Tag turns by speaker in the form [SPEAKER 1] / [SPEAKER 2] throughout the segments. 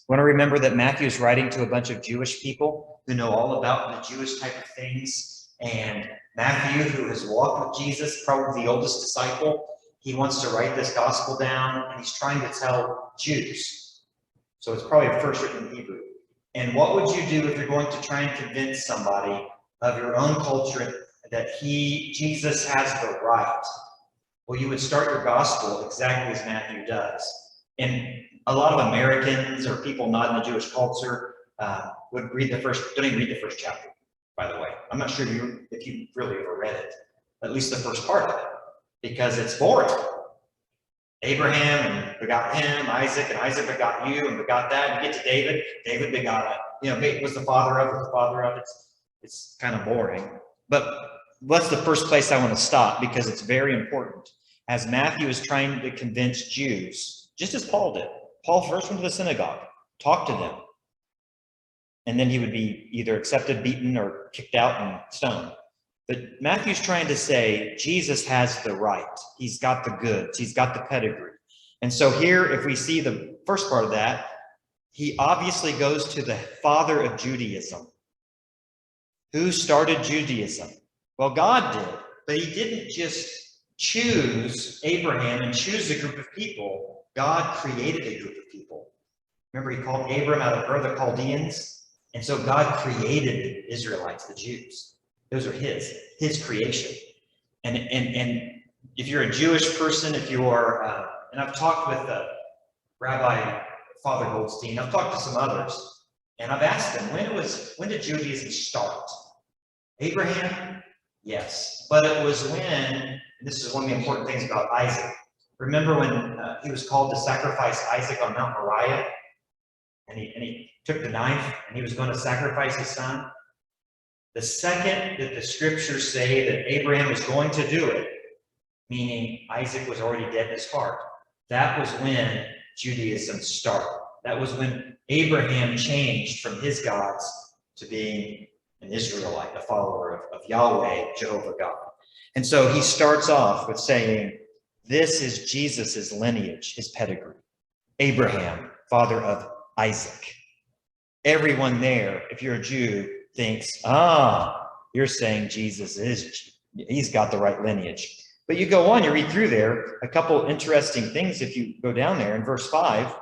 [SPEAKER 1] want to remember that Matthew is writing to a bunch of Jewish people who know all about the Jewish type of things. And Matthew, who has walked with Jesus, probably the oldest disciple, he wants to write this gospel down, and he's trying to tell Jews. So it's probably first written in Hebrew. And what would you do if you're going to try and convince somebody of your own culture that Jesus has the right? Well, you would start your gospel exactly as Matthew does. And a lot of Americans or people not in the Jewish culture would read don't even read the first chapter, by the way. I'm not sure if you really ever read it, at least the first part of it, because it's boring. Abraham and begot him, Isaac, and Isaac begot you and begot that. And you get to David, David begot it. Was the father of. It's kind of boring. But what's the first place I want to stop? Because it's very important. As Matthew is trying to convince Jews, just as Paul did. Paul first went to the synagogue, talked to them, and then he would be either accepted, beaten, or kicked out and stoned. But Matthew's trying to say Jesus has the right. He's got the goods. He's got the pedigree. And so here, if we see the first part of that, he obviously goes to the father of Judaism. Who started Judaism? Well, God did, but he didn't just choose Abraham and choose a group of people. God created a group of people. Remember, he called Abram out of Ur, the Chaldeans. And so God created the Israelites, the Jews. Those are his creation. And if you're a Jewish person, if you're, and I've talked with Rabbi Father Goldstein, I've talked to some others, and I've asked them, when did Judaism start? Abraham? Yes. But it was when, this is one of the important things about Isaac. Remember when he was called to sacrifice Isaac on Mount Moriah? And he took the knife and he was going to sacrifice his son? The second that the scriptures say that Abraham was going to do it, meaning Isaac was already dead in his heart, that was when Judaism started. That was when Abraham changed from his gods to being an Israelite, a follower of Yahweh, Jehovah God. And so he starts off with saying, this is Jesus's lineage, his pedigree. Abraham, father of Isaac. Everyone there, if you're a Jew, thinks, you're saying he's got the right lineage. But you go on, you read through there, a couple interesting things if you go down there. In verse 5,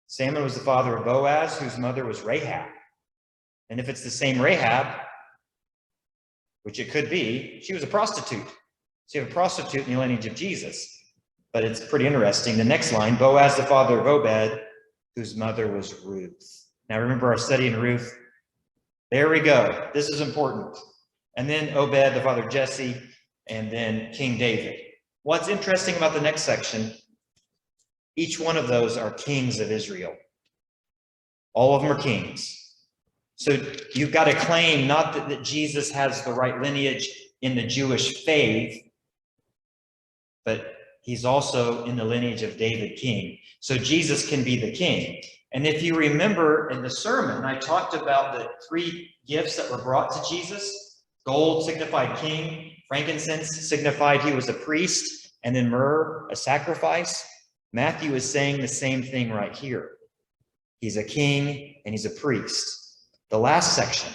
[SPEAKER 1] Salmon was the father of Boaz, whose mother was Rahab. And if it's the same Rahab, which it could be, she was a prostitute. So you have a prostitute in the lineage of Jesus. But it's pretty interesting. The next line, Boaz, the father of Obed, whose mother was Ruth. Now remember our study in Ruth. There we go. This is important. And then Obed, the father of Jesse, and then King David. What's interesting about the next section, each one of those are kings of Israel. All of them are kings. So you've got to claim not that Jesus has the right lineage in the Jewish faith, but he's also in the lineage of David king. So Jesus can be the king. And if you remember in the sermon, I talked about the 3 gifts that were brought to Jesus. Gold signified king, frankincense signified he was a priest, and then myrrh, a sacrifice. Matthew is saying the same thing right here. He's a king and he's a priest. The last section,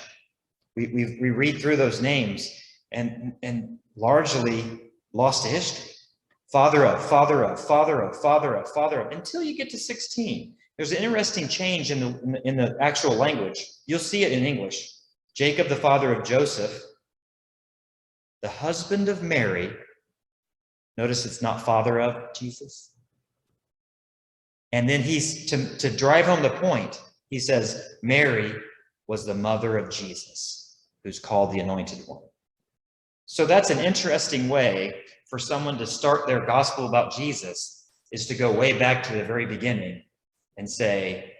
[SPEAKER 1] we read through those names and largely lost to history. Father of, father of, father of, father of, father of, until you get to 16. There's an interesting change in the actual language. You'll see it in English. Jacob, the father of Joseph, the husband of Mary. Notice it's not father of Jesus. And then he's, to drive home the point, he says, Mary was the mother of Jesus, who's called the Anointed One. So that's an interesting way for someone to start their gospel about Jesus, is to go way back to the very beginning and say,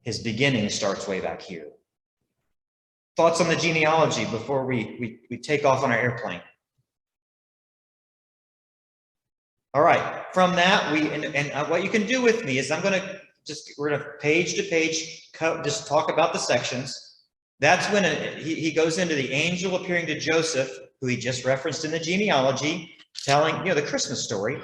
[SPEAKER 1] his beginning starts way back here. Thoughts on the genealogy before we take off on our airplane? All right, from that, what you can do with me is we're going to page to page, just talk about the sections. That's when he goes into the angel appearing to Joseph, who he just referenced in the genealogy, telling, the Christmas story.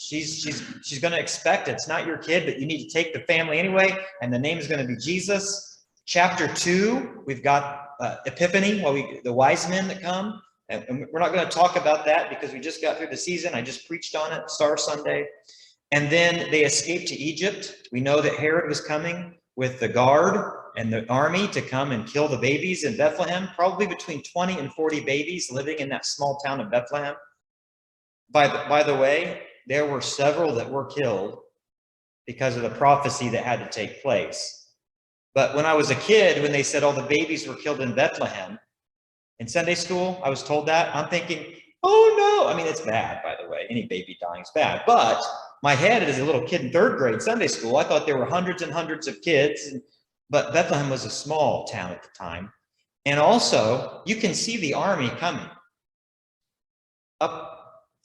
[SPEAKER 1] she's going to expect it. It's not your kid, but you need to take the family anyway, and the name is going to be Jesus. Chapter 2, we've got Epiphany, the wise men that come, and we're not going to talk about that because we just got through the season. I just preached on it, Star Sunday. And then they escaped to Egypt. We know that Herod was coming with the guard and the army to come and kill the babies in Bethlehem, probably between 20 and 40 babies living in that small town of Bethlehem. By the way, there were several that were killed because of the prophecy that had to take place. But when I was a kid, when they said all the babies were killed in Bethlehem, in Sunday school, I was told that, I'm thinking, oh no. I mean, it's bad, by the way. Any baby dying is bad. But my head as a little kid in 3rd grade Sunday school, I thought there were hundreds and hundreds of kids. But Bethlehem was a small town at the time. And also, you can see the army coming up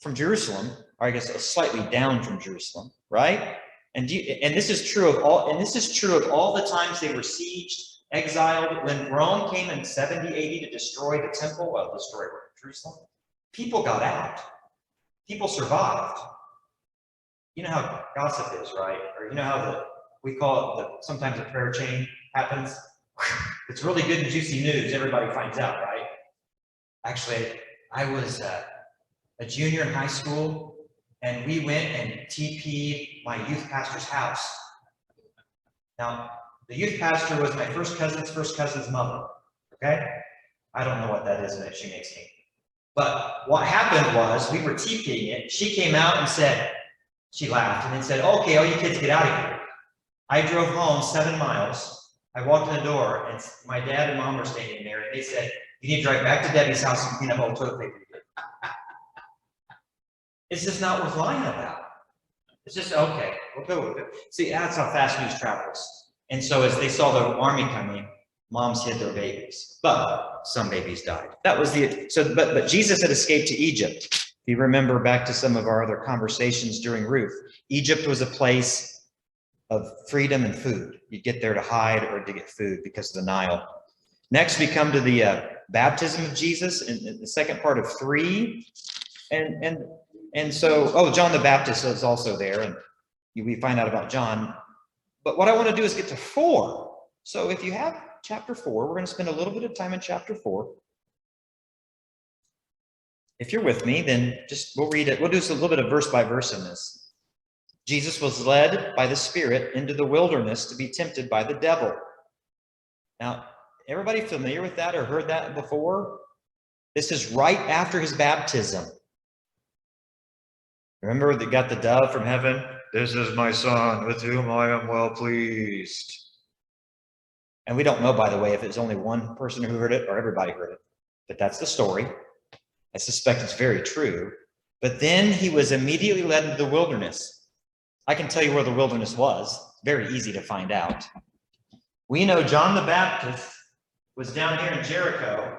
[SPEAKER 1] from Jerusalem, or I guess slightly down from Jerusalem, right? And this is true of all the times they were sieged, exiled. When Rome came in 70 AD to destroy the temple, destroy Jerusalem, people got out. People survived. You know how gossip is, right? Or you know how we call it sometimes a prayer chain happens. It's really good and juicy news. Everybody finds out, right? Actually, I was a junior in high school, and we went and TP'd my youth pastor's house. Now, the youth pastor was my first cousin's mother. Okay? I don't know what that is, and she makes me. But what happened was we were TPing it. She came out and said, she laughed and then said, okay, all you kids get out of here. I drove home 7 miles. I walked in the door and my dad and mom were standing there and they said, you need to drive back to Debbie's house and clean up all the toilet paper. It's just not worth lying about. It's just, okay, we'll go with it. See, that's how fast news travels. And so as they saw the army coming, moms hid their babies, but some babies died. That was but Jesus had escaped to Egypt. If you remember back to some of our other conversations during Ruth, Egypt was a place of freedom and food. You get there to hide or to get food because of the Nile. Next, we come to the baptism of Jesus in the second part of 3. And so, John the Baptist is also there, and we find out about John. But what I want to do is get to 4. So if you have chapter 4, we're going to spend a little bit of time in chapter 4. If you're with me, then we'll read it. We'll do a little bit of verse by verse in this. Jesus was led by the Spirit into the wilderness to be tempted by the devil. Now, everybody familiar with that or heard that before? This is right after his baptism. Remember they got the dove from heaven? This is my son with whom I am well pleased. And we don't know, by the way, if it was only one person who heard it or everybody heard it. But that's the story. I suspect it's very true. But then he was immediately led into the wilderness. I can tell you where the wilderness was. Very easy to find out. We know John the Baptist was down here in Jericho.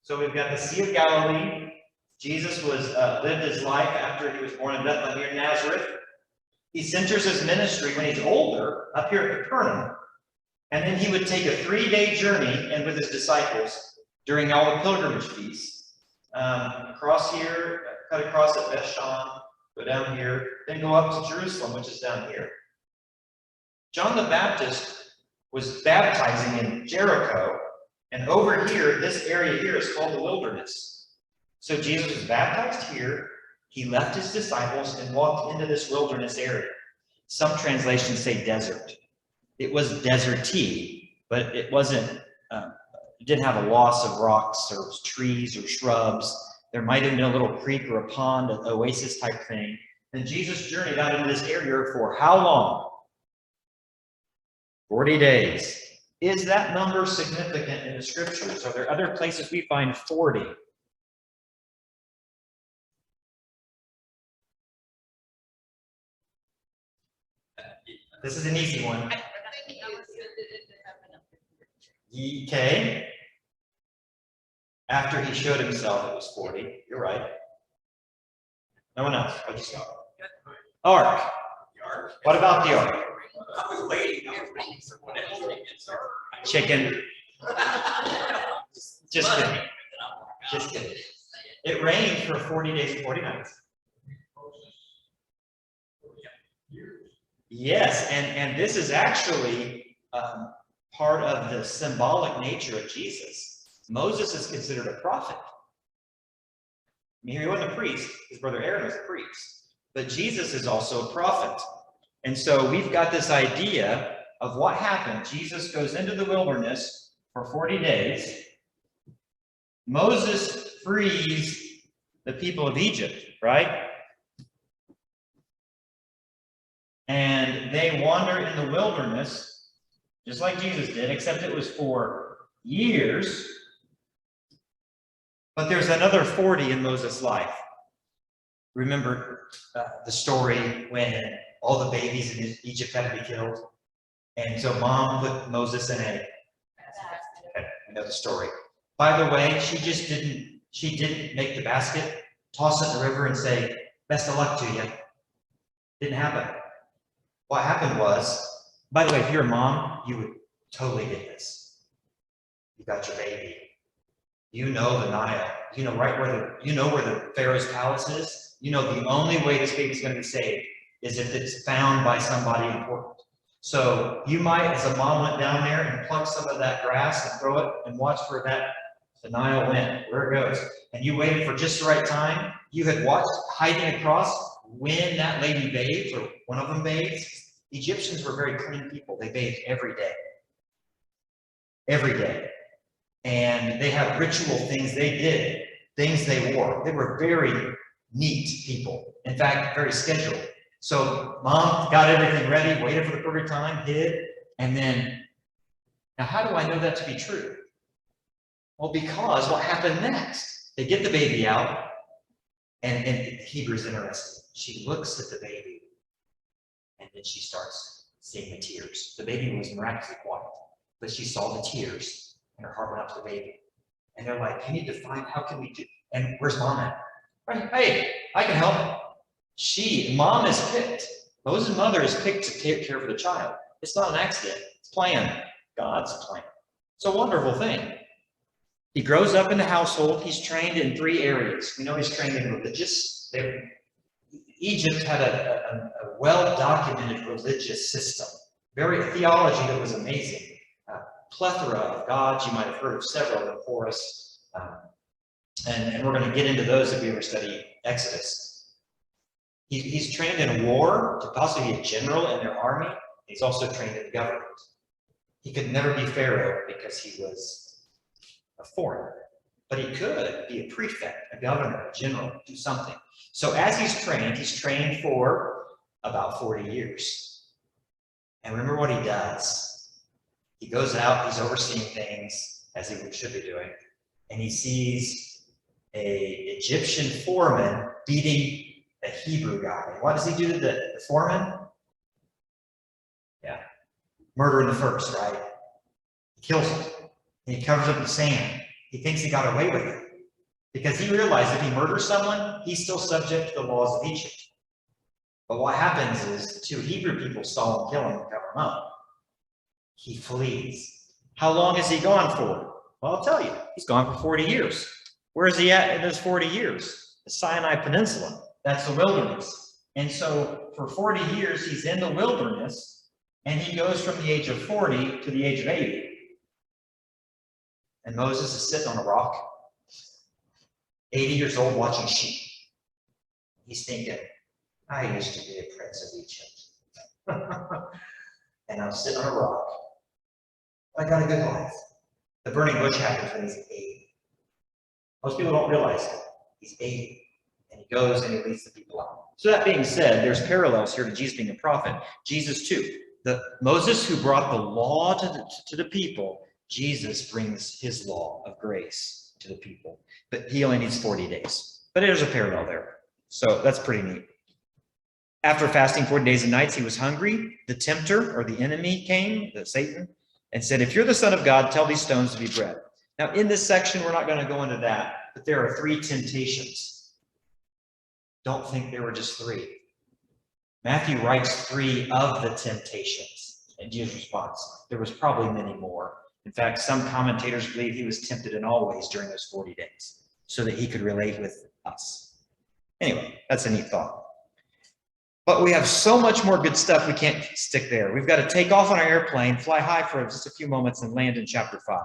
[SPEAKER 1] So we've got the Sea of Galilee. Jesus lived his life after he was born in Bethlehem near Nazareth. He centers his ministry when he's older up here at Capernaum. And then he would take a 3-day journey and with his disciples during all the pilgrimage feasts. Across here, cut across at Bethshan, go down here, then go up to Jerusalem, which is down here. John the Baptist was baptizing in Jericho, and over here, this area here is called the wilderness. So Jesus was baptized here, he left his disciples and walked into this wilderness area. Some translations say desert. It was deserty, but it wasn't, it didn't have a loss of rocks or trees or shrubs. There might have been a little creek or a pond, an oasis type thing. And Jesus journeyed out into this area for how long? 40 days. Is that number significant in the scriptures? Are there other places we find 40? This is an easy one. Okay. After he showed himself, it was 40. You're right. No one else. I just got Ark. What about the ark?
[SPEAKER 2] I was waiting.
[SPEAKER 1] Chicken. Just kidding. Just kidding. It rained for 40 days and 40 nights. Yes, and this is actually part of the symbolic nature of Jesus. Moses is considered a prophet. I mean, he wasn't a priest. His brother Aaron was a priest. But Jesus is also a prophet. And so we've got this idea of what happened. Jesus goes into the wilderness for 40 days. Moses frees the people of Egypt, right? And they wander in the wilderness, just like Jesus did, except it was for years. But there's another 40 in Moses' life. Remember the story when all the babies in Egypt had to be killed? And so mom put Moses in a basket. Okay, you know the story. By the way, she didn't make the basket, toss it in the river and say, best of luck to you. Didn't happen. What happened was, by the way, if you're a mom, you would totally get this. You got your baby. You know the Nile. You know where the Pharaoh's palace is. You know the only way this baby's going to be saved is if it's found by somebody important. So you might, as a mom, went down there and plucked some of that grass and throw it and watch for the Nile went, where it goes. And you waited for just the right time. You had watched hiding across when that lady bathed, or one of them bathed. Egyptians were very clean people. They bathed every day. Every day. And they have ritual things they did, things they wore. They were very neat people. In fact, very scheduled. So mom got everything ready, waited for the perfect time, hid, and then, now how do I know that to be true? Well, because what happened next? They get the baby out, and Hebrew's interesting. She looks at the baby, and then she starts seeing the tears. The baby was miraculously quiet, but she saw the tears, and her heart went out to the baby. And they're like, you need to find, how can we do, and where's mom at? Hey, I can help. Mom is picked. Moses' mother is picked to take care of the child. It's not an accident. It's planned. God's plan. It's a wonderful thing. He grows up in the household. He's trained in 3 areas. We know he's trained in religious. Egypt had a well-documented religious system. Theology that was amazing. Plethora of gods. You might have heard of several of them for us. And we're going to get into those if we ever study Exodus. He's trained in war to possibly be a general in their army. He's also trained in government. He could never be Pharaoh because he was a foreigner. But he could be a prefect, a governor, a general, do something. So as he's trained for about 40 years. And remember what he does. He goes out, he's overseeing things, as he should be doing, and he sees an Egyptian foreman beating a Hebrew guy. What does he do to the foreman? Yeah, murder in the first, right? He kills him, and he covers up the sand. He thinks he got away with it because he realized if he murders someone, he's still subject to the laws of Egypt. But what happens is 2 Hebrew people saw him kill him and cover him up. He flees. How long is he gone for? Well, I'll tell you. He's gone for 40 years. Where is he at in those 40 years? The Sinai Peninsula. That's the wilderness. And so for 40 years, he's in the wilderness, and he goes from the age of 40 to the age of 80. And Moses is sitting on a rock, 80 years old, watching sheep. He's thinking, I used to be a prince of Egypt. And I'm sitting on a rock. I got a good life. The burning bush happens when he's 80. Most people don't realize it. He's 80. And he goes and he leads the people out. So that being said, there's parallels here to Jesus being a prophet. Jesus too. Moses who brought the law to the people, Jesus brings his law of grace to the people. But he only needs 40 days. But there's a parallel there. So that's pretty neat. After fasting 40 days and nights, he was hungry. The tempter, or the enemy, came, Satan, and said, if you're the Son of God, tell these stones to be bread. Now, in this section, we're not going to go into that, but there are 3 temptations. Don't think there were just 3. Matthew writes 3 of the temptations in Jesus' response. There was probably many more. In fact, some commentators believe he was tempted in all ways during those 40 days so that he could relate with us. Anyway, that's a neat thought. But we have so much more good stuff, we can't stick there. We've got to take off on our airplane, fly high for just a few moments, and land in chapter 5.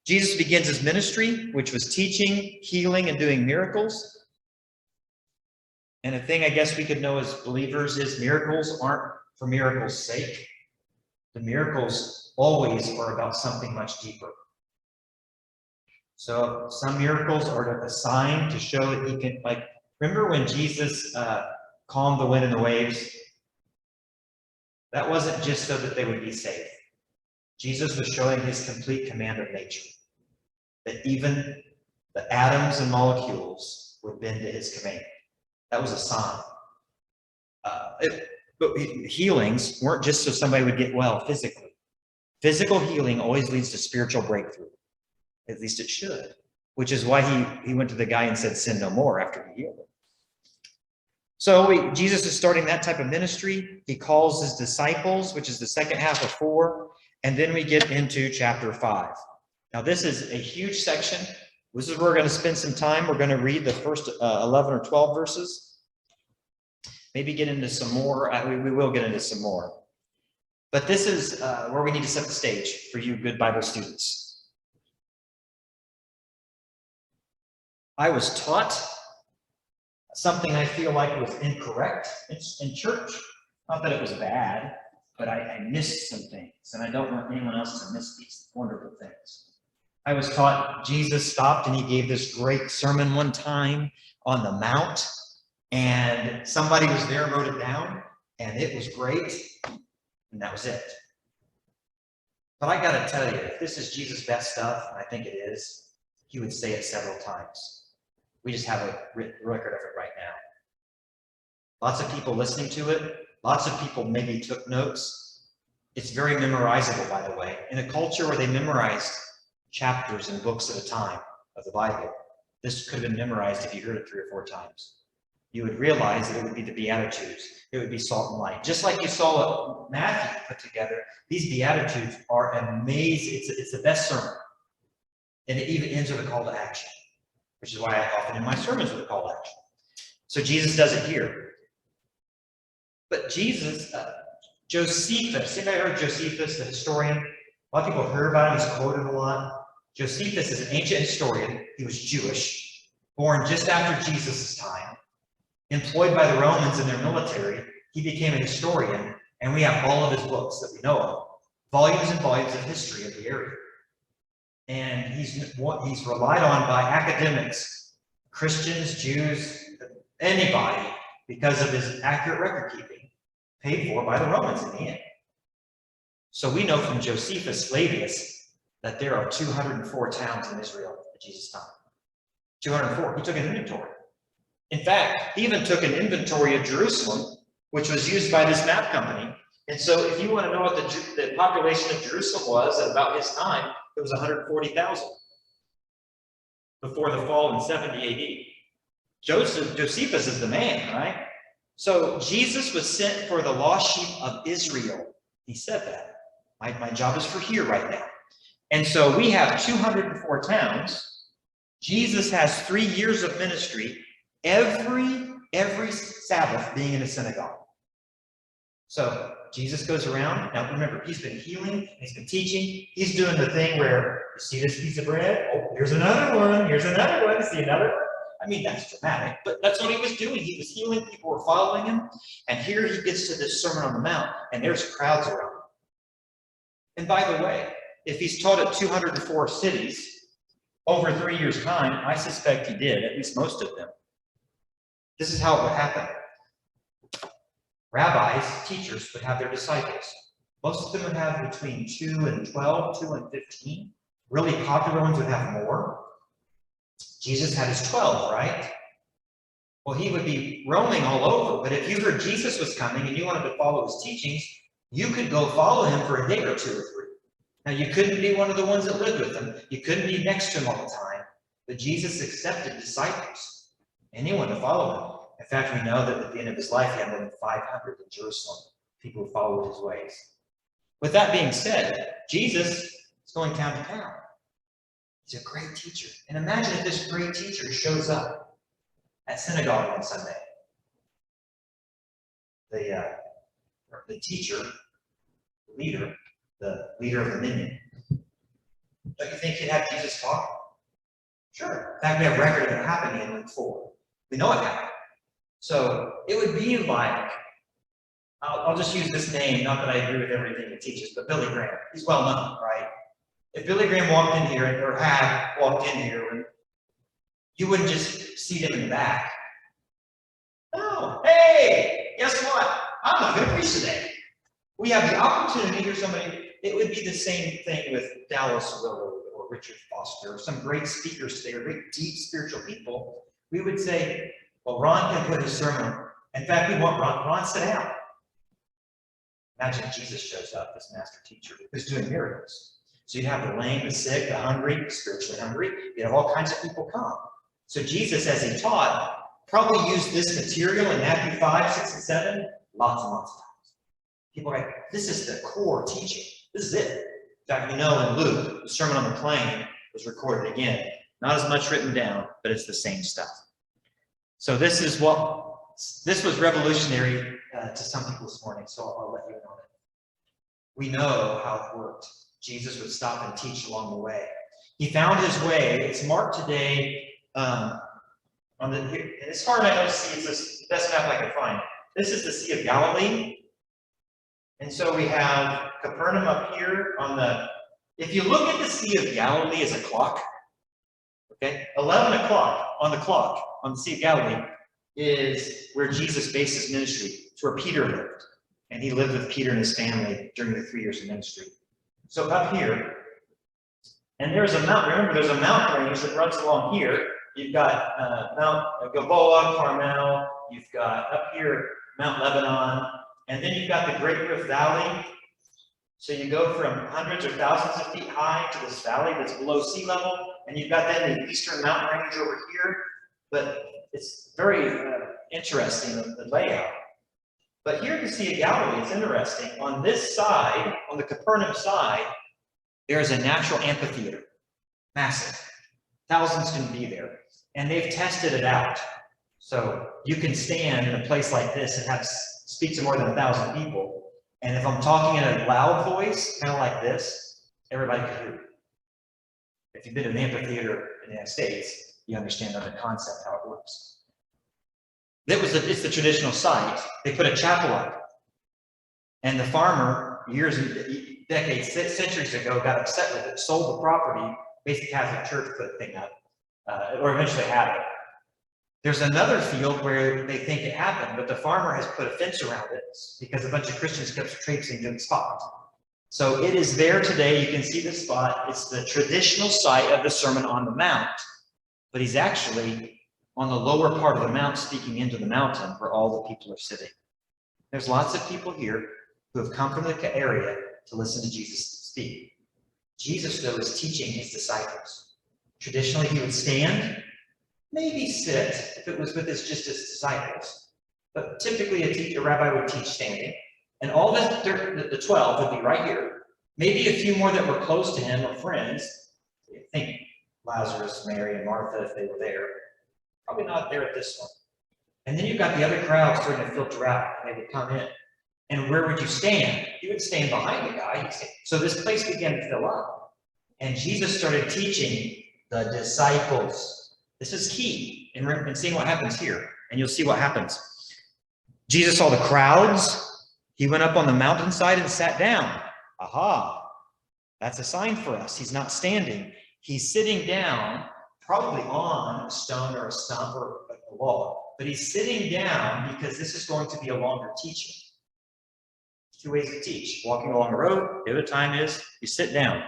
[SPEAKER 1] Jesus begins his ministry, which was teaching, healing, and doing miracles. And a thing I guess we could know as believers is miracles aren't for miracles' sake. The miracles always are about something much deeper. So some miracles are a sign to show that he can, like, remember when Jesus calmed the wind and the waves? That wasn't just so that they would be safe. Jesus was showing his complete command of nature, that even the atoms and molecules would bend to his command. That was a sign. But healings weren't just so somebody would get well physically. Physical healing always leads to spiritual breakthrough. At least it should, which is why he went to the guy and said, sin no more, after he healed him. So Jesus is starting that type of ministry. He calls his disciples, which is the second half of 4. And then we get into chapter 5. Now, this is a huge section. This is where we're going to spend some time. We're going to read the first 11 or 12 verses. Maybe get into some more. We will get into some more. But this is where we need to set the stage for you good Bible students. I was taught something I feel like was incorrect in church. Not that it was bad, but I missed some things, and I don't want anyone else to miss these wonderful things. I was taught Jesus stopped and he gave this great sermon one time on the Mount, and somebody was there and wrote it down, and it was great, and that was it. But I got to tell you, if this is Jesus' best stuff, and I think it is, he would say it several times. We just have a record of it right now. Lots of people listening to it. Lots of people maybe took notes. It's very memorizable, by the way. In a culture where they memorized chapters and books at a time of the Bible, this could have been memorized if you heard it 3 or 4 times. You would realize that it would be the Beatitudes. It would be salt and light. Just like you saw what Matthew put together, these Beatitudes are amazing. It's the best sermon. And it even ends with a call to action, which is why I often in my sermons with a call to action. So Jesus does it here. But Jesus, Josephus, anybody heard Josephus, the historian? A lot of people heard about him, he's quoted a lot. Josephus is an ancient historian. He was Jewish, born just after Jesus' time, employed by the Romans in their military. He became a historian, and we have all of his books that we know of, volumes and volumes of history of the area. And he's relied on by academics, Christians, Jews, anybody, because of his accurate record keeping, paid for by the Romans in the end. So we know from Josephus Flavius that there are 204 towns in Israel at Jesus' time. 204. He took an inventory. In fact, he even took an inventory of Jerusalem, which was used by this map company. And so if you want to know what the population of Jerusalem was at about his time, it was 140,000 before the fall in 70 AD. Josephus is the man, right? So Jesus was sent for the lost sheep of Israel. He said that. My job is for here right now. And so we have 204 towns. Jesus has 3 years of ministry, every Sabbath being in a synagogue. So Jesus goes around. Now remember, he's been healing, he's been teaching, he's doing the thing where you see this piece of bread, oh, here's another one, see another one. I mean, that's dramatic, but that's what he was doing. He was healing, people were following him, and here he gets to this Sermon on the Mount, and there's crowds around him. And by the way, if he's taught at 204 cities over 3 years' time, I suspect he did, at least most of them. This is how it would happen. Rabbis, teachers, would have their disciples. Most of them would have between 2 and 12, 2 and 15. Really popular ones would have more. Jesus had his 12, right? Well, he would be roaming all over, but if you heard Jesus was coming and you wanted to follow his teachings, you could go follow him for a day or 2 or 3. Now, you couldn't be one of the ones that lived with him. You couldn't be next to him all the time, but Jesus accepted disciples, anyone to follow him. In fact, we know that at the end of his life, he had more than 500 in Jerusalem, people who followed his ways. With that being said, Jesus is going town to town. He's a great teacher. And imagine if this great teacher shows up at synagogue on Sunday. the teacher, the leader of the minion. Don't you think he'd have Jesus talk? Sure. In fact, we have record of it happening in Luke 4. We know it happened. So it would be like, I'll just use this name, not that I agree with everything he teaches, but Billy Graham. He's well known, right? If Billy Graham walked in here, or had walked in here, you wouldn't just seat him in the back. No. Hey, guess what? I'm not going to preach today. We have the opportunity to hear somebody. It would be the same thing with Dallas Willard or Richard Foster or some great speakers today or great deep spiritual people. We would say, well, Ron can put his sermon on. In fact, we want Ron, sit down. Imagine Jesus shows up, this master teacher, who's doing miracles. So you'd have the lame, the sick, the hungry, spiritually hungry. You'd have all kinds of people come. So Jesus, as he taught, probably used this material in Matthew 5, 6, and 7 lots and lots of times. People are like, this is the core teaching. This is it. In fact, we know in Luke, the Sermon on the Plain was recorded again. Not as much written down, but it's the same stuff. So this was revolutionary to some people this morning, so I'll let you know it. We know how it worked. Jesus would stop and teach along the way. He found his way. It's marked today it's hard, I know, to see. It's the best map I can find. This is the Sea of Galilee. And so we have Capernaum up here if you look at the Sea of Galilee as a clock, okay, 11 o'clock on the clock on the Sea of Galilee is where Jesus based his ministry. It's where Peter lived. And he lived with Peter and his family during the 3 years of ministry. So up here, and there's a mountain. Remember, there's a mountain range that runs along here. You've got Mount Gilboa, Carmel. You've got up here Mount Lebanon. And then you've got the Great Rift Valley. So you go from hundreds or thousands of feet high to this valley that's below sea level. And you've got then the Eastern Mountain Range over here. But it's very interesting, the layout. But here at the Sea of Galilee, it's interesting. On this side, on the Capernaum side, there's a natural amphitheater. Massive. Thousands can be there. And they've tested it out. So you can stand in a place like this and speak to more than 1,000 people. And if I'm talking in a loud voice, kind of like this, everybody can hear me. If you've been to an amphitheater in the United States, you understand the concept, how it works. It's the traditional site. They put a chapel up. And the farmer, years and decades, centuries ago, got upset with it, sold the property, basically Catholic Church put the thing up, or eventually had it. There's another field where they think it happened, but the farmer has put a fence around it because a bunch of Christians kept traipsing to the spot. So it is there today. You can see the spot. It's the traditional site of the Sermon on the Mount, but he's actually on the lower part of the mount, speaking into the mountain where all the people are sitting. There's lots of people here who have come from the area to listen to Jesus speak. Jesus, though, is teaching his disciples. Traditionally, he would stand, maybe sit, if it was with just his disciples. But typically, a rabbi would teach standing. And all the 12 would be right here. Maybe a few more that were close to him or friends. Think Lazarus, Mary, and Martha, if they were there. Probably not there at this one. And then you've got the other crowd starting to filter out, and they would come in. And where would you stand? You would stand behind the guy. So this place began to fill up. And Jesus started teaching the disciples. This is key in seeing what happens here. And you'll see what happens. Jesus saw the crowds. He went up on the mountainside and sat down. Aha! That's a sign for us. He's not standing. He's sitting down, probably on a stone or a stump or a log. But he's sitting down because this is going to be a longer teaching. Two ways to teach. Walking along a road. The other time is you sit down.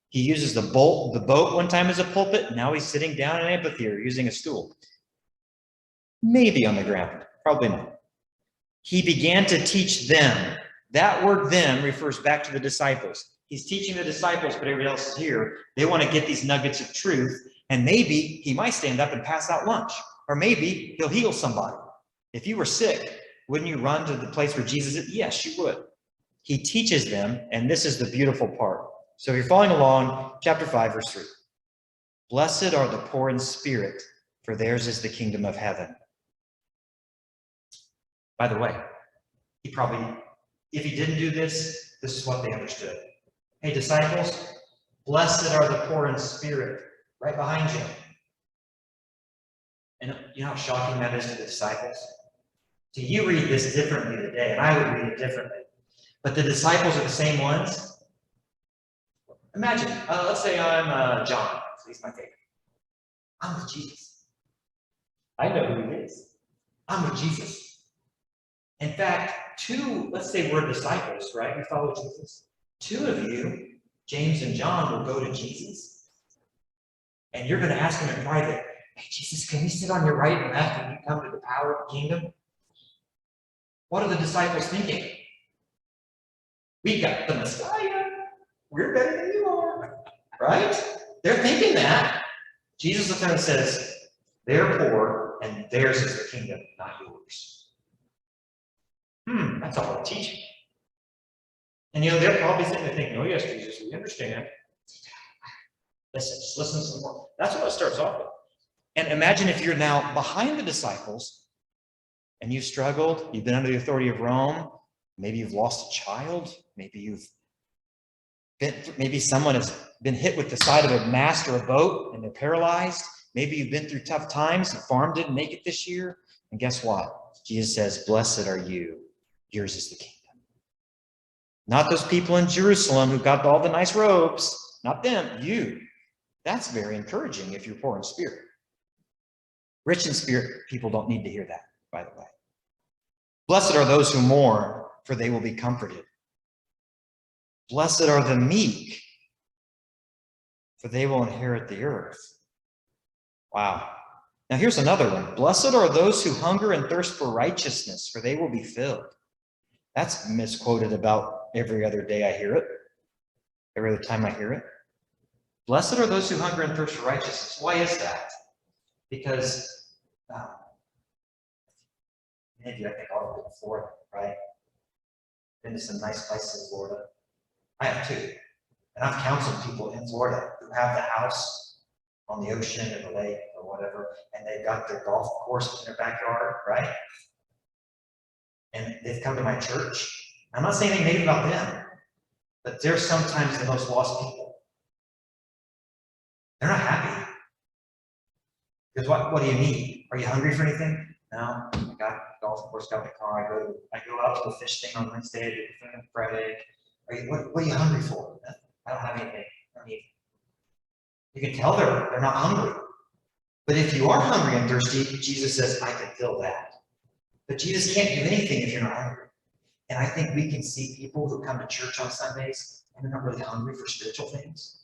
[SPEAKER 1] He uses the boat one time as a pulpit. Now he's sitting down in an amphitheater using a stool. Maybe on the ground. Probably not. He began to teach them. That word them refers back to the disciples. He's teaching the disciples, but everybody else is here. They want to get these nuggets of truth. And maybe he might stand up and pass out lunch. Or maybe he'll heal somebody. If you were sick, wouldn't you run to the place where Jesus is? Yes, you would. He teaches them, and this is the beautiful part. So if you're following along, chapter 5, verse 3. Blessed are the poor in spirit, for theirs is the kingdom of heaven. By the way, He probably, if he didn't do this, this is what they understood. Hey, disciples, blessed are the poor in spirit, right behind you. And you know how shocking that is to the disciples? So you read this differently today, and I would read it differently. But the disciples are the same ones. Imagine, let's say I'm John. He's my favorite. I'm with Jesus. I know who he is. I'm with Jesus. In fact, let's say we're disciples, right? We follow Jesus. Two of you, James and John, will go to Jesus. And you're going to ask him in private, hey, Jesus, can we sit on your right and left when you come to the power of the kingdom? What are the disciples thinking? We got the Messiah. We're better than you are. Right? They're thinking that. Jesus looks at them and says, they're poor and theirs is the kingdom, not yours. That's a hard teaching. And they're probably sitting there thinking, oh yes, Jesus, we understand. Listen, just listen some more. That's what it starts off with. And imagine if you're now behind the disciples and you've struggled, you've been under the authority of Rome, maybe you've lost a child, maybe someone has been hit with the side of a mast or a boat and they're paralyzed. Maybe you've been through tough times, the farm didn't make it this year. And guess what? Jesus says, blessed are you. Yours is the kingdom. Not those people in Jerusalem who got all the nice robes. Not them, you. That's very encouraging if you're poor in spirit. Rich in spirit people don't need to hear that, by the way. Blessed are those who mourn, for they will be comforted. Blessed are the meek, for they will inherit the earth. Wow. Now here's another one. Blessed are those who hunger and thirst for righteousness, for they will be filled. That's misquoted about every other day I hear it. Every other time I hear it. Blessed are those who hunger and thirst for righteousness. Why is that? Because many of you, I think, all been to Florida, right? Been to some nice places in Florida. I have too. And I've counseled people in Florida who have the house on the ocean or the lake or whatever, and they've got their golf course in their backyard, right? And they've come to my church. I'm not saying anything negative about them, but they're sometimes the most lost people. They're not happy. Because what do you need? Are you hungry for anything? No. I got a golf course, got my car. I go out to the fish thing on Wednesday, I do the thing on Friday. What are you hungry for? I don't have anything. I don't need. You can tell they're not hungry. But if you are hungry and thirsty, Jesus says, I can fill that. But Jesus can't do anything if you're not hungry. And I think we can see people who come to church on Sundays and they're not really hungry for spiritual things.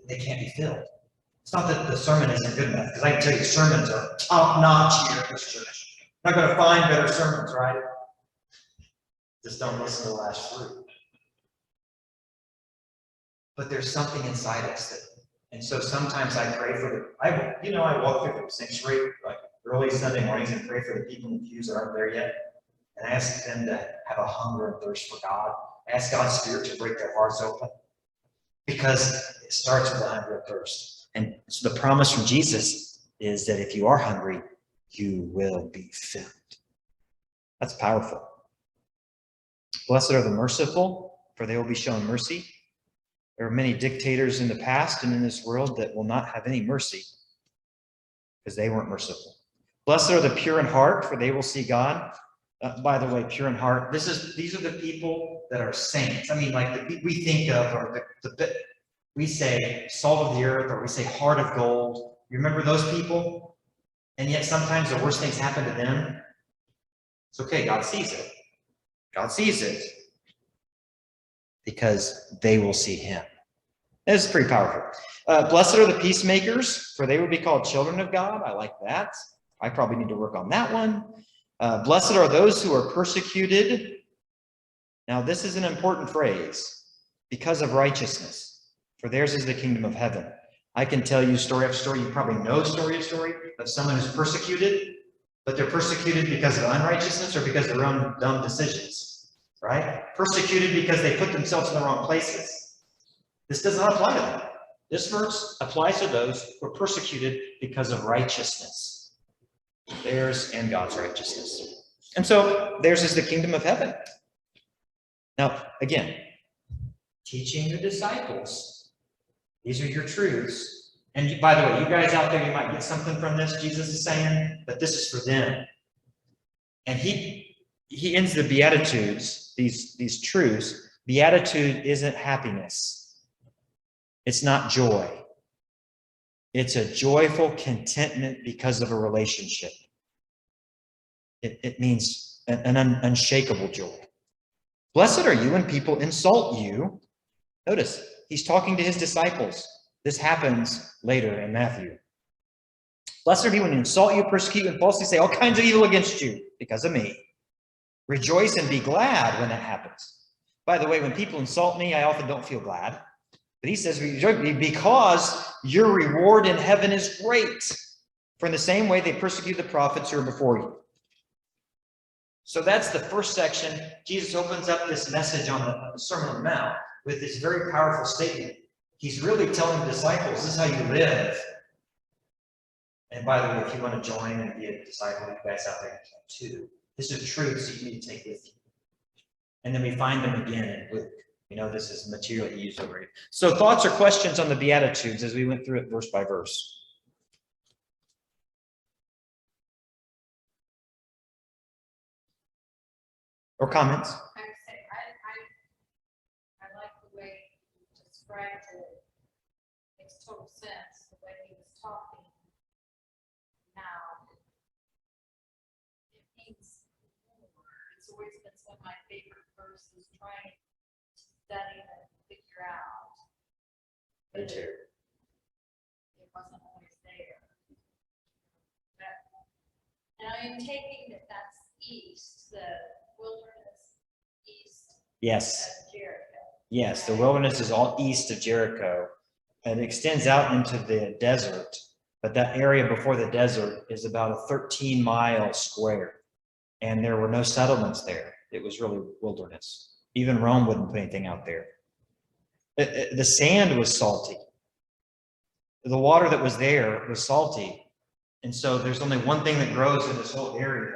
[SPEAKER 1] They can't be filled. It's not that the sermon isn't good enough, because I can tell you sermons are top-notch here at this church. Not going to find better sermons, right? Just don't listen to the last fruit. But there's something inside us that, and so sometimes I pray for I walk through the sanctuary like early Sunday mornings and pray for the people in the pews that aren't there yet. And I ask them to have a hunger and thirst for God. I ask God's Spirit to break their hearts open. Because it starts with a hunger and thirst. And so the promise from Jesus is that if you are hungry, you will be filled. That's powerful. Blessed are the merciful, for they will be shown mercy. There are many dictators in the past and in this world that will not have any mercy because they weren't merciful. Blessed are the pure in heart, for they will see God. By the way, pure in heart, these are the people that are saints. I mean, like we think of, or we say salt of the earth, or we say heart of gold. You remember those people? And yet sometimes the worst things happen to them. It's okay, God sees it. God sees it because they will see him. This is pretty powerful. Blessed are the peacemakers, for they will be called children of God. I like that. I probably need to work on that one. Blessed are those who are persecuted. Now, this is an important phrase. Because of righteousness, for theirs is the kingdom of heaven. I can tell you story after story. You probably know story after story of someone who's persecuted, but they're persecuted because of unrighteousness or because of their own dumb decisions, right? Persecuted because they put themselves in the wrong places. This does not apply to them. This verse applies to those who are persecuted because of righteousness. Theirs and God's righteousness. And so theirs is the kingdom of heaven. Now, again, teaching the disciples, these are your truths. And by the way, you guys out there, you might get something from this, Jesus is saying, but this is for them. And he ends the Beatitudes, these truths. Beatitude isn't happiness. It's not joy. It's a joyful contentment because of a relationship. It means an unshakable joy. Blessed are you when people insult you. Notice, he's talking to his disciples. This happens later in Matthew. Blessed are you when they insult you, persecute you, and falsely say all kinds of evil against you because of me. Rejoice and be glad when that happens. By the way, when people insult me, I often don't feel glad. But he says, rejoice because your reward in heaven is great. For in the same way they persecute the prophets who are before you. So that's the first section. Jesus opens up this message on the Sermon on the Mount with this very powerful statement. He's really telling the disciples, this is how you live. And by the way, if you want to join and be a disciple, you guys out there can too. This is truths that you need to take with you. And then we find them again in Luke. You know, this is material he used over here. So thoughts or questions on the Beatitudes as we went through it verse by verse? Or comments?
[SPEAKER 2] I would say I like the way you described it. Makes total sense the way he was talking. Now it means it's always been some of my favorite verses trying to study and figure out.
[SPEAKER 1] Me too.
[SPEAKER 2] It wasn't always there. And I am taking that that's east, the wilderness east
[SPEAKER 1] Yes.
[SPEAKER 2] of Jericho.
[SPEAKER 1] Yes, the wilderness is all east of Jericho. And it extends out into the desert. But that area before the desert is about a 13-mile square. And there were no settlements there. It was really wilderness. Even Rome wouldn't put anything out there. The sand was salty. The water that was there was salty. And so there's only one thing that grows in this whole area.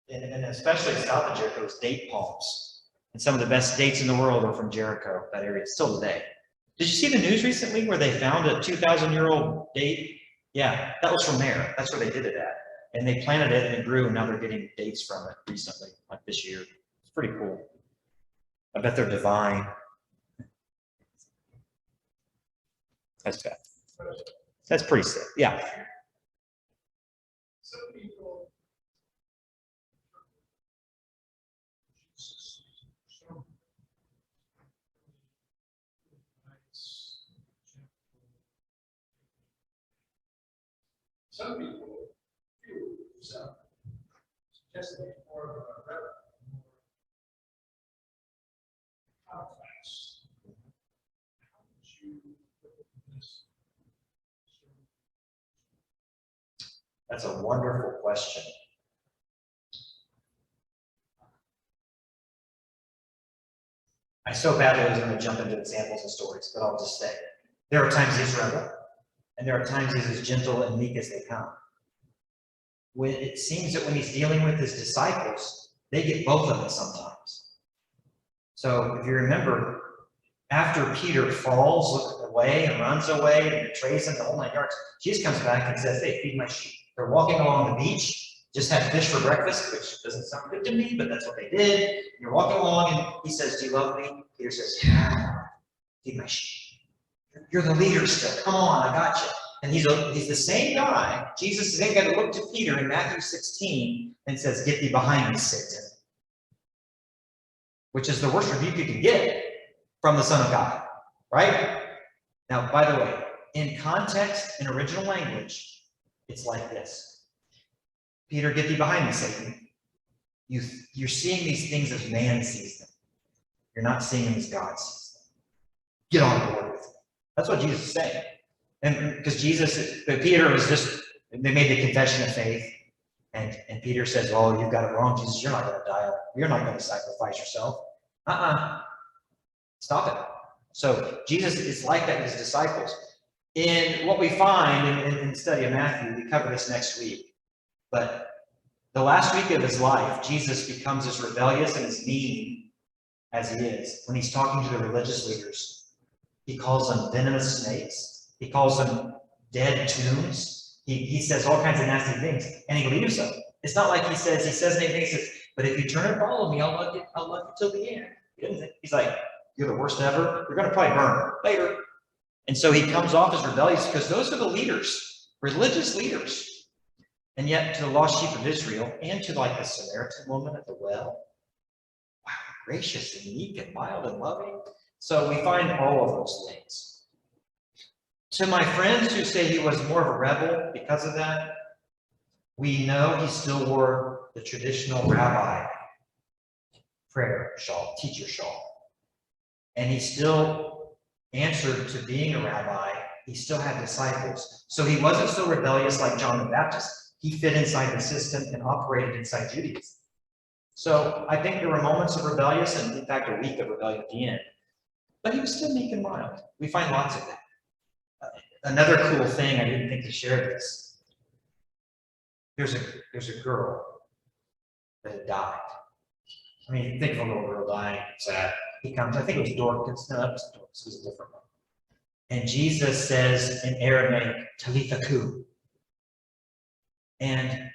[SPEAKER 1] And especially south of Jericho is date palms. And some of the best dates in the world are from Jericho, that area, still today. Did you see the news recently where they found a 2,000-year-old date? Yeah, that was from there. That's where they did it at. And they planted it and it grew, and now they're getting dates from it recently, like this year. It's pretty cool. I bet they're divine. That's bad. That's pretty sick. Yeah.
[SPEAKER 3] Some people some people feel some suggesting more of a rebel, more complex. How would you put this?
[SPEAKER 1] That's a wonderful question. I so badly was going to jump into examples and stories, but I'll just say, there are times he's rebel, and there are times he's as gentle and meek as they come. When it seems that when he's dealing with his disciples, they get both of them sometimes. So if you remember, after Peter falls away and runs away and betrays him the whole 9 yards, Jesus comes back and says, hey, feed my sheep. They're walking along the beach, just had fish for breakfast, which doesn't sound good to me, but that's what they did. You're walking along and he says, do you love me? Peter says, yeah, feed my sheep. You're the leader still. Come on, I got you. And he's the same guy. Jesus is the same guy that looked to Peter in Matthew 16 and says, get thee behind me, Satan. Which is the worst rebuke you can get from the Son of God, right? Now, by the way, in context, in original language, it's like this. Peter, get thee behind me, Satan. You're seeing these things as man sees them. You're not seeing them as God sees them. Get on board with it. That's what Jesus is saying. And because Peter was just, they made the confession of faith. And Peter says, well, you've got it wrong, Jesus. You're not going to die. You're not going to sacrifice yourself. Stop it. So Jesus is like that with his disciples. In what we find in the study of Matthew, we cover this next week. But The last week of his life, Jesus becomes as rebellious and as mean as he is. When he's talking to the religious leaders, he calls them venomous snakes. He calls them dead tombs. He says all kinds of nasty things, and he leaves them. It's not like he says anything. He says, but if you turn and follow me, I'll love you till the end. He's like, you're the worst ever. You're going to probably burn later. And so he comes off as rebellious because those are the leaders, religious leaders. And yet to the lost sheep of Israel and to like the Samaritan woman at the well, wow, gracious and meek and mild and loving. So we find all of those things. To my friends who say he was more of a rebel because of that, we know he still wore the traditional rabbi prayer shawl, teacher shawl. And he still answered to being a rabbi. He still had disciples. So he wasn't so rebellious like John the Baptist. He fit inside the system and operated inside Judaism. So I think there were moments of rebellious and in fact a week of rebellion at the end. But he was still meek and mild. We find lots of that. Another cool thing, I didn't think to share this. There's a girl that had died. I mean, think of a little girl dying, sad. He comes, I think it was Dorcas. No, that was Dorcas, it was a different one. And Jesus says in Aramaic, Talitha kum. And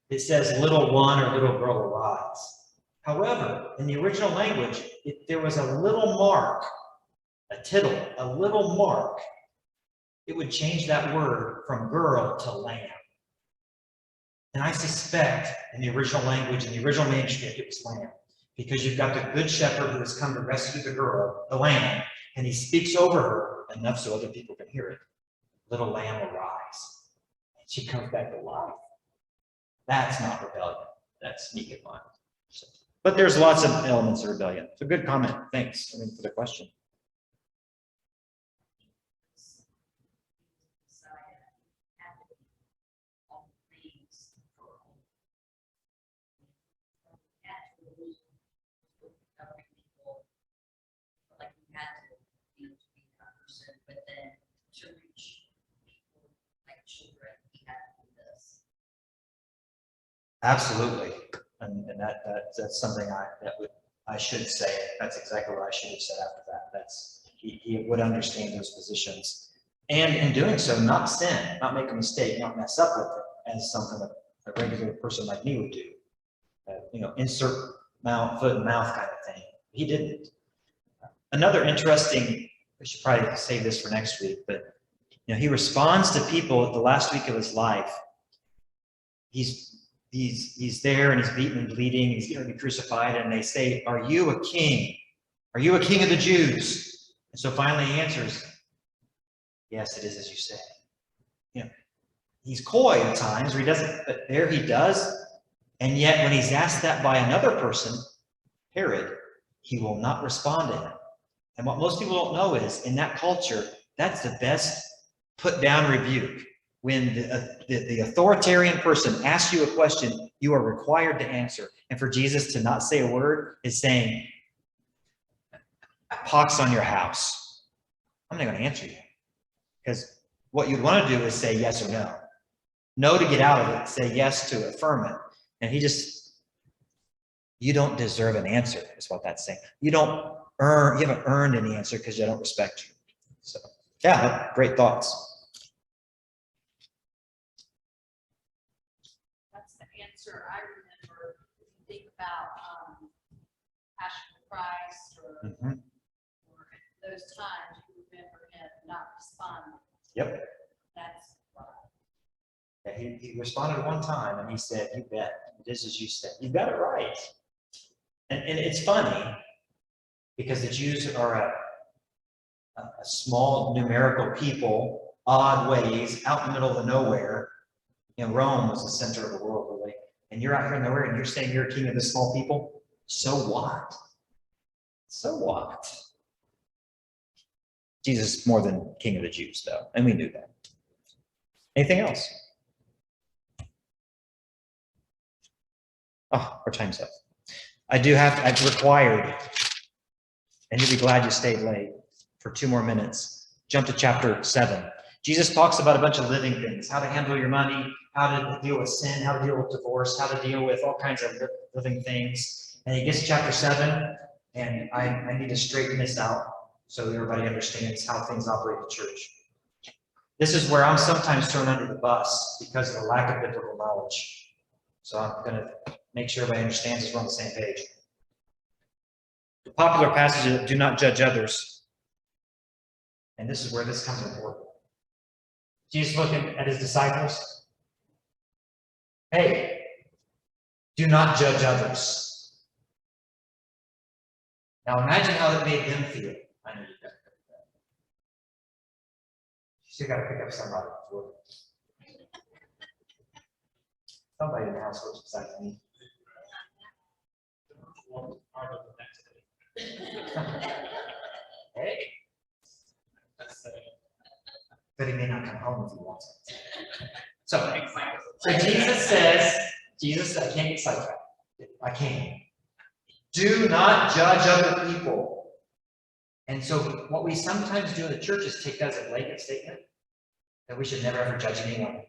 [SPEAKER 1] it says little one or little girl arise. However, in the original language, there was a little mark, a tittle, a little mark. It would change that word from girl to lamb. And I suspect in the original language, in the original manuscript, it was lamb. Because you've got the good shepherd who has come to rescue the girl, the lamb, and he speaks over her enough so other people can hear it. Little lamb arise. And she comes back to life. That's not rebellion. That's sneak and mild. So, but there's lots of elements of rebellion. So good comment. Thanks for the question. Absolutely, and that's something I should say. That's exactly what I should have said after that. He would understand those positions, and in doing so, not sin, not make a mistake, not mess up with it, as something a regular person like me would do. Insert foot in mouth kind of thing. He didn't. Another interesting. We should probably save this for next week, but he responds to people at the last week of his life. He's there and he's beaten and bleeding. He's going to be crucified, and they say, "Are you a king? Are you a king of the Jews?" And so finally he answers, "Yes, it is as you say." He's coy at times, where he doesn't, but there he does. And yet, when he's asked that by another person, Herod, he will not respond to him. And what most people don't know is, in that culture, that's the best put down rebuke. When the authoritarian person asks you a question, you are required to answer. And for Jesus to not say a word is saying, pox on your house. I'm not going to answer you. Because what you'd want to do is say yes or no. No to get out of it, say yes to affirm it. And you don't deserve an answer, is what that's saying. You haven't earned any answer because I don't respect you. So, yeah, great thoughts.
[SPEAKER 2] I remember, if you think about Passion of Christ or those times, you remember him not responding.
[SPEAKER 1] Yep.
[SPEAKER 2] That's right.
[SPEAKER 1] Yeah, he responded one time and he said, "You bet. It is as you said." You got it right. And it's funny because the Jews are a small numerical people, odd ways, out in the middle of the nowhere. Rome was the center of the world, really. And you're out here nowhere and you're saying you're a king of the small people? So what? So what? Jesus is more than king of the Jews, though, and we knew that. Anything else? Oh, our time's up. I've required, and you'll be glad you stayed late for 2 more minutes. Jump to chapter 7. Jesus talks about a bunch of living things, how to handle your money, how to deal with sin, how to deal with divorce, how to deal with all kinds of living things. And he gets to chapter 7, and I need to straighten this out so everybody understands how things operate in church. This is where I'm sometimes thrown under the bus because of the lack of biblical knowledge. So I'm going to make sure everybody understands this, we're on the same page. The popular passage is, do not judge others. And this is where this comes important. Jesus looking at his disciples. Hey, do not judge others. Now imagine how it made them feel. I know you got to pick that. You still got to pick up somebody. Somebody in the house looks beside me. Hey. But he may not come home if he wants it. So Jesus said, I can't get sidetracked. I can't. Do not judge other people. And so what we sometimes do in the church is take that as a blanket statement that we should never ever judge anyone.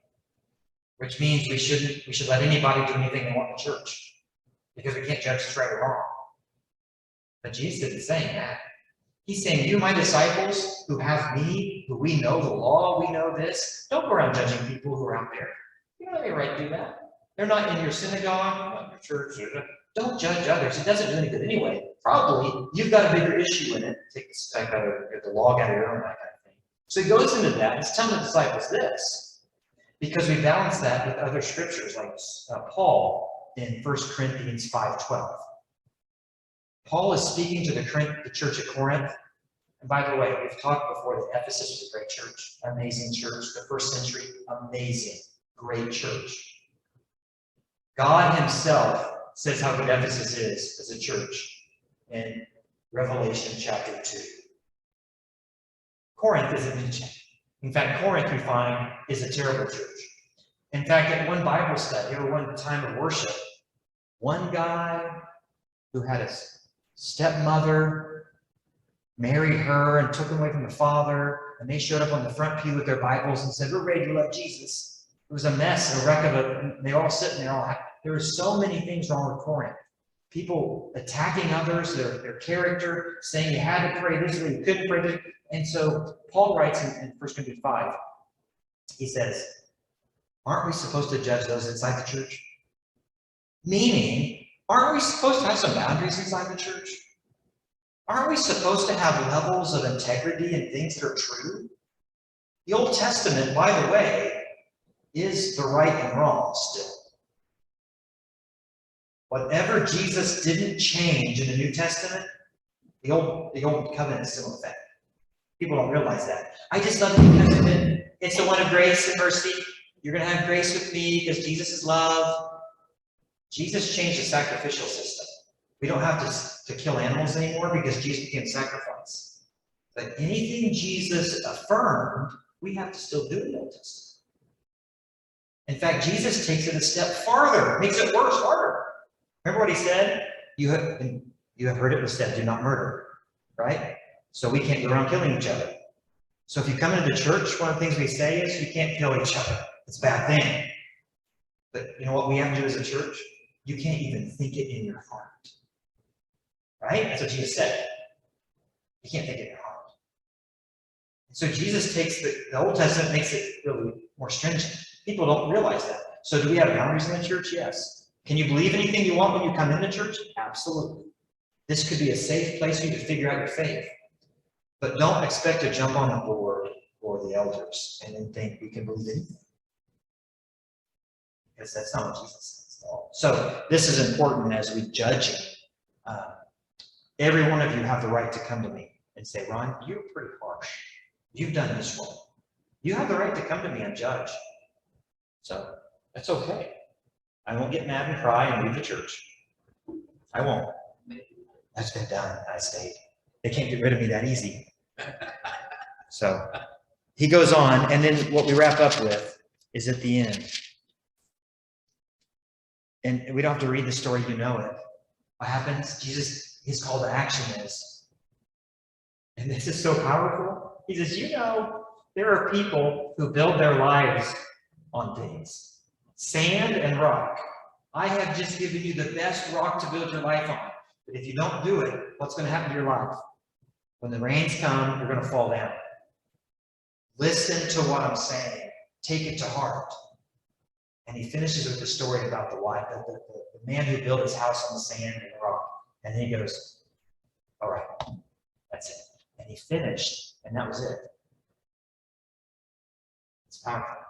[SPEAKER 1] Which means we should let anybody do anything they want in the church. Because we can't judge what's right or wrong. But Jesus isn't saying that. He's saying, you, my disciples, who have me, who we know the law, we know this, don't go around judging people who are out there. You don't have any right to do that. They're not in your synagogue, not in your church. Don't judge others. It doesn't do any good anyway. Probably you've got a bigger issue in it. Take the speck out of the log out of your own, that kind of thing. So he goes into that. He's telling the disciples this, because we balance that with other scriptures, like Paul in 1 Corinthians 5:12. Paul is speaking to the church at Corinth. And by the way, we've talked before that Ephesus was a great church, amazing church, the first century, amazing, great church. God himself says how good Ephesus is as a church in Revelation chapter 2. Corinth isn't mentioned. In fact, Corinth, we find, is a terrible church. In fact, at one Bible study or one time of worship, one guy who had a stepmother married her and took him away from the father, and they showed up on the front pew with their Bibles and said, we're ready to love Jesus. It was a mess, a wreck of it. They were all sitting there. There were so many things wrong with Corinth. People attacking others, their character, saying you had to pray this way, you couldn't pray this. And so Paul writes in 1 Corinthians 5, he says, aren't we supposed to judge those inside the church? Meaning, aren't we supposed to have some boundaries inside the church? Aren't we supposed to have levels of integrity and things that are true? The Old Testament, by the way, is the right and wrong still. Whatever Jesus didn't change in the New Testament, the old covenant is still in effect. People don't realize that. I just love the New Testament. It's the one of grace and mercy. You're going to have grace with me because Jesus is love. Jesus changed the sacrificial system. We don't have to kill animals anymore because Jesus became sacrifice. But anything Jesus affirmed, we have to still do in the Old Testament. In fact, Jesus takes it a step farther, makes it worse, harder. Remember what he said? You have heard it was said, do not murder, right? So we can't go around killing each other. So if you come into the church, one of the things we say is you can't kill each other. It's a bad thing. But you know what we have to do as a church? You can't even think it in your heart. Right? That's what Jesus said. You can't think it in your heart. And so Jesus takes the Old Testament, makes it really more stringent. People don't realize that. So do we have boundaries in the church? Yes. Can you believe anything you want when you come into church? Absolutely. This could be a safe place for you to figure out your faith. But don't expect to jump on the board or the elders and then think we can believe anything. Because that's not what Jesus says at all. So this is important as we judge. Every one of you have the right to come to me and say, Ron, you're pretty harsh. You've done this wrong. You have the right to come to me and judge. So that's okay. I won't get mad and cry and leave the church. I won't. That's been done. I stayed. They can't get rid of me that easy. So he goes on, and then what we wrap up with is at the end. And we don't have to read the story, you know it. What happens? Jesus, his call to action is, and this is so powerful. He says, you know, there are people who build their lives on things. Sand and rock. I have just given you the best rock to build your life on. But if you don't do it, what's going to happen to your life? When the rains come, you're going to fall down. Listen to what I'm saying. Take it to heart. And he finishes with the story about the man who built his house on the sand and the rock. And then he goes, all right, that's it. And he finished, and that was it. It's powerful.